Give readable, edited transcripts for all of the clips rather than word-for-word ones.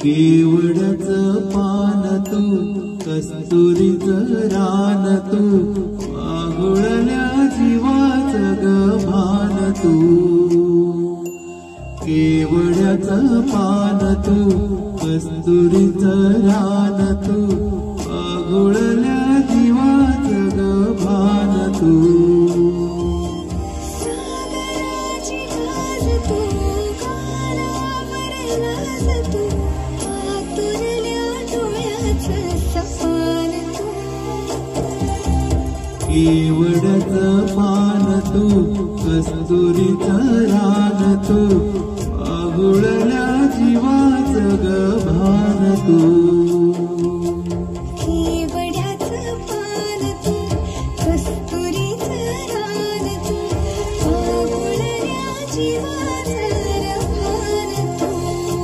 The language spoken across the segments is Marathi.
केवढ्याचं पान तू कस्तुरीचं रान तू वागुळल्या जीवाचं ग भान तू केवढ्याचं पान तू कस्तुरीचं रान तू वागुळल्या जीवाचं ग भान तू केवढ्याचं पान तू कस्तुरीचं रान तू वागुळल्या जीवाचं ग भान तू केवढ्याचं पान तू कस्तुरीचं रान तू वागुळल्या जीवाचं भान तू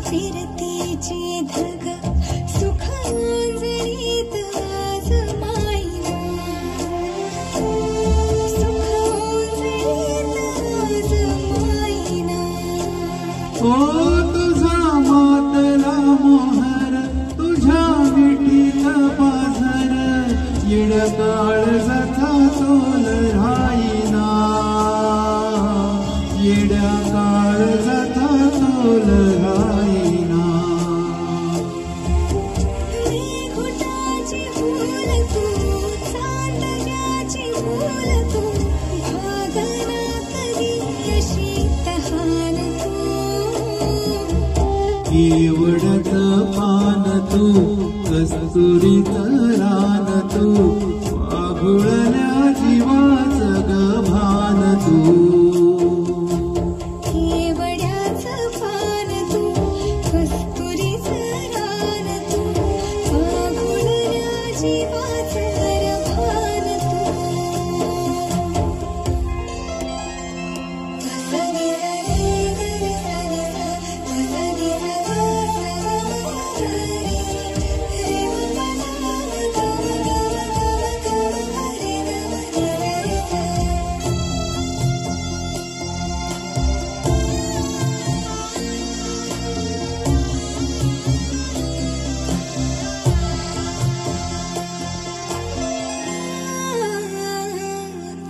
फिरतीची धग सुख ओंजळीत आज मायना सुख ओंजळीत आज मायना ओ तुझा मातला मोहर तुझ्या मिठीत पाझर येड काळजाचा तोल राहीना येड्या काळजाचा तोल राहीना घुटाची फूल तू चांदण्याची फूल तू भागना कधी अशी तहान तू केवढ्याचं पान तू कस्तुरीचं रान तू वागुळल्या जीवाचं ग भान तू केवढ्याचं पान तू कस्तुरीचं रान तू वागुळल्या जीवाचं भान तू सनी रे रे सनी सनी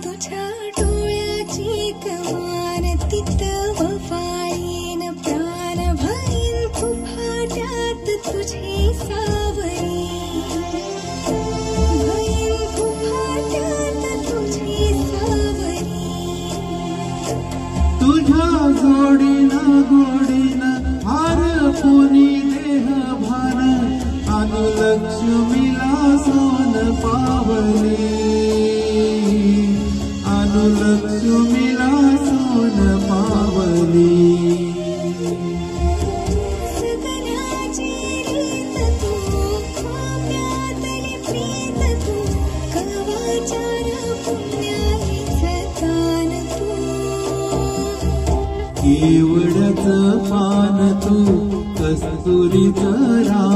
तुझ्या डोळ्याची कमान तिथं वफाळीन प्राण भरीन फुफाट्यात तुझी सावरी भरीन फुफाट्यात तुझी सावरी तुझ्या जोडीनं गोडीनं हार पोनी देह भान अनुलक्ष्मीला सोन पावली अनुलक्ष्मीला सोन पावली सगळ्याची रीत तू खोप्यातली प्रीत तू कवाचार पुण्याईचं दान तू केवढ्याचं पान तू कस्तुरीचं रान